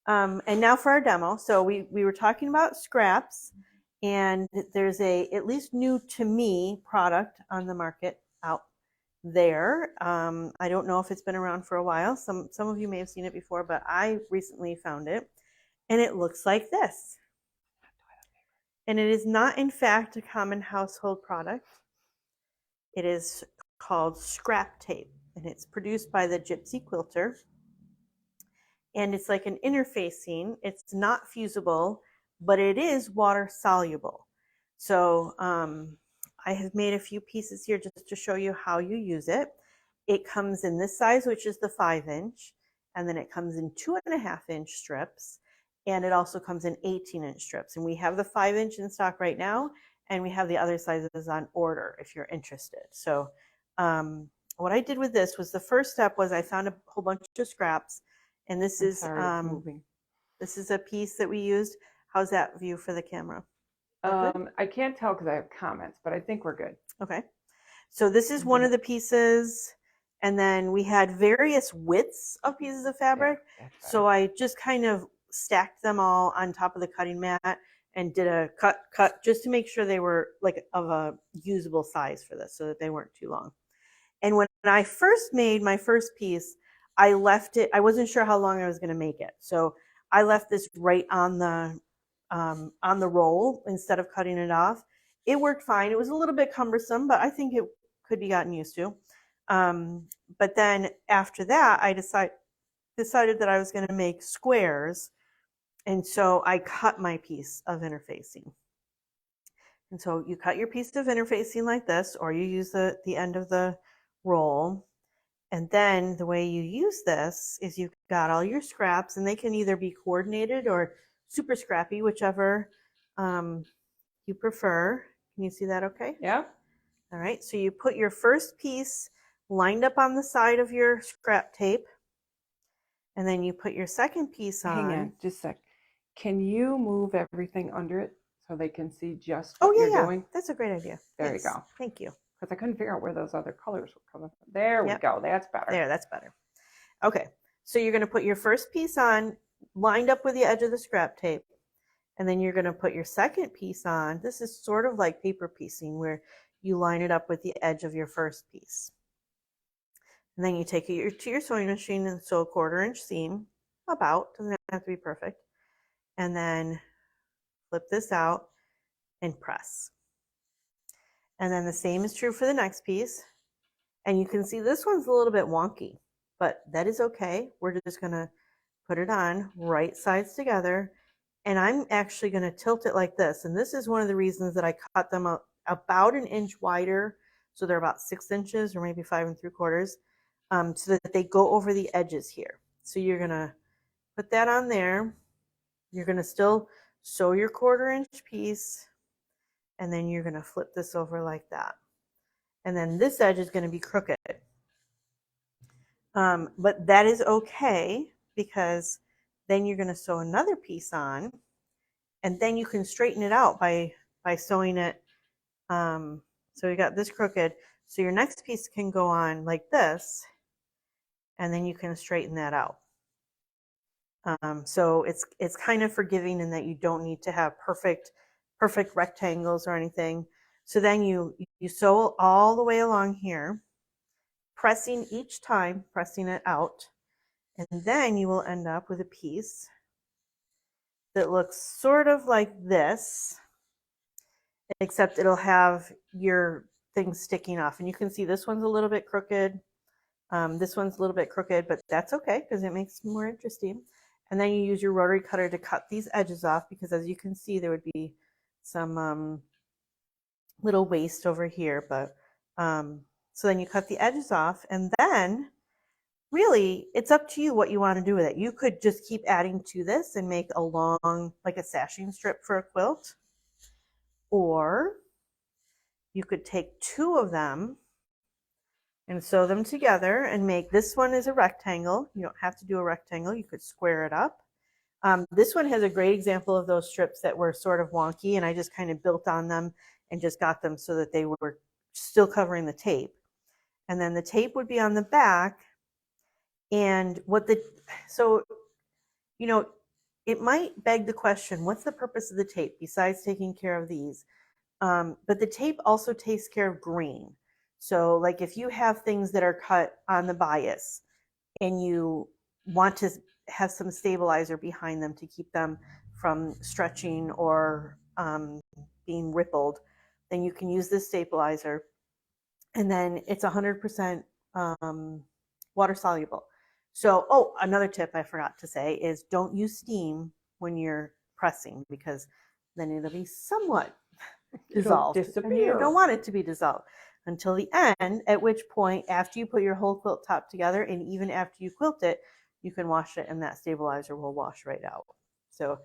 And now for our demo. So we were talking about scraps, and there's a, at least new to me, product on the market out there. I don't know if it's been around for a while. Some of you may have seen it before, but I recently found it, and it looks like this. And it is not, in fact, a common household product. It is called scrap tape, and it's produced by the Gypsy Quilter. And it's like an interfacing. It's not fusible, but it is water soluble. So I have made a few pieces here just to show you how you use it. It comes in this size, which is the 5-inch, and then it comes in 2.5-inch strips, and it also comes in 18-inch strips. And we have the 5-inch in stock right now, and we have the other sizes on order if you're interested. So what I did with this was, the first step was I found a whole bunch of scraps, and this is a piece that we used. How's that view for the camera? I can't tell because I have comments, but I think we're good. Okay. So this is one of the pieces, and then we had various widths of pieces of fabric. Yeah, so I just kind of stacked them all on top of the cutting mat and did a cut just to make sure they were like of a usable size for this, so that they weren't too long. And when I first made my first piece, I left it, I wasn't sure how long I was going to make it. So I left this right on the roll instead of cutting it off. It worked fine. It was a little bit cumbersome, but I think it could be gotten used to. But then after that, I decided that I was going to make squares. And so I cut my piece of interfacing. And so you cut your piece of interfacing like this, or you use the end of the roll. And then the way you use this is you've got all your scraps, and they can either be coordinated or super scrappy, whichever you prefer. Can you see that okay? Yeah. All right, so you put your first piece lined up on the side of your scrap tape, and then you put your second piece on. Hang on, just a sec. Can you move everything under it so they can see just what you're doing? That's a great idea. There you go. Thank you. Because I couldn't figure out where those other colors were coming from. There we go. That's better. There, that's better. Okay, so you're going to put your first piece on, lined up with the edge of the scrap tape, and then you're going to put your second piece on. This is sort of like paper piecing, where you line it up with the edge of your first piece. And then you take it to your sewing machine and sew a 1/4-inch seam, doesn't have to be perfect. And then flip this out and press. And then the same is true for the next piece. And you can see this one's a little bit wonky, but that is okay. We're just going to put it on right sides together. And I'm actually going to tilt it like this. And this is one of the reasons that I cut them about 1 inch wider. So they're about 6 inches or maybe 5 3/4, so that they go over the edges here. So you're going to put that on there. You're going to still sew your 1/4-inch piece. And then you're going to flip this over like that. And then this edge is going to be crooked. But that is okay, because then you're going to sew another piece on, and then you can straighten it out by sewing it. So you got this crooked. So your next piece can go on like this, and then you can straighten that out. So it's kind of forgiving in that you don't need to have perfect rectangles or anything. So then you sew all the way along here, pressing each time, pressing it out. And then you will end up with a piece that looks sort of like this, except it'll have your things sticking off. And you can see this one's a little bit crooked. This one's a little bit crooked, but that's okay because it makes it more interesting. And then you use your rotary cutter to cut these edges off, because as you can see, there would be some little waste over here. But so then you cut the edges off, and then really it's up to you what you want to do with it. You could just keep adding to this and make a long, like a sashing strip for a quilt, or you could take 2 of them and sew them together and make, this one is a rectangle. You don't have to do a rectangle. You could square it up. This one has a great example of those strips that were sort of wonky, and I just kind of built on them and just got them so that they were still covering the tape. And then the tape would be on the back. And so, it might beg the question, what's the purpose of the tape besides taking care of these? But the tape also takes care of grain. So like if you have things that are cut on the bias and you want to have some stabilizer behind them to keep them from stretching or being rippled, then you can use this stabilizer. And then it's 100% water soluble. So, oh, another tip I forgot to say is don't use steam when you're pressing because then it'll be somewhat It'll dissolved. And you disappear. don't want it to be dissolved until the end, at which point, after you put your whole quilt top together and even after you quilt it, you can wash it and that stabilizer will wash right out. So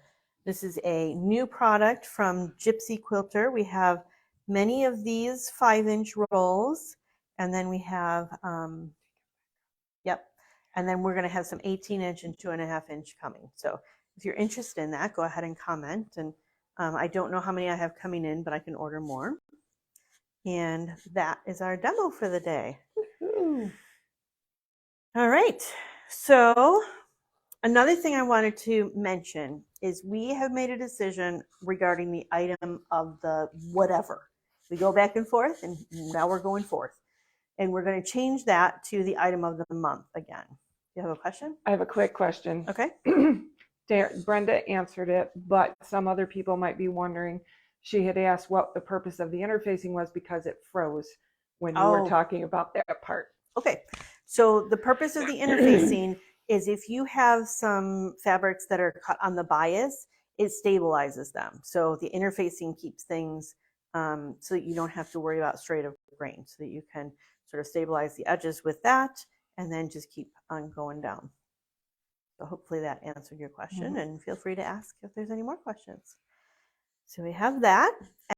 this is a new product from Gypsy Quilter. We have many of these 5-inch rolls, and then we have, yep, and then we're going to have some 18-inch and 2.5-inch coming. So if you're interested in that, go ahead and comment. And I don't know how many I have coming in, but I can order more. And that is our demo for the day. Ooh. All right. So another thing I wanted to mention is we have made a decision regarding the item of the whatever. We go back and forth, and now we're going forth. And we're going to change that to the item of the month again. You have a question? I have a quick question. Okay. Brenda answered it, but some other people might be wondering. She had asked what the purpose of the interfacing was because it froze when you were talking about that part. Okay. So the purpose of the interfacing is if you have some fabrics that are cut on the bias, it stabilizes them. So the interfacing keeps things so that you don't have to worry about straight of grain, so that you can sort of stabilize the edges with that and then just keep on going down. So hopefully that answered your question, and feel free to ask if there's any more questions. So we have that.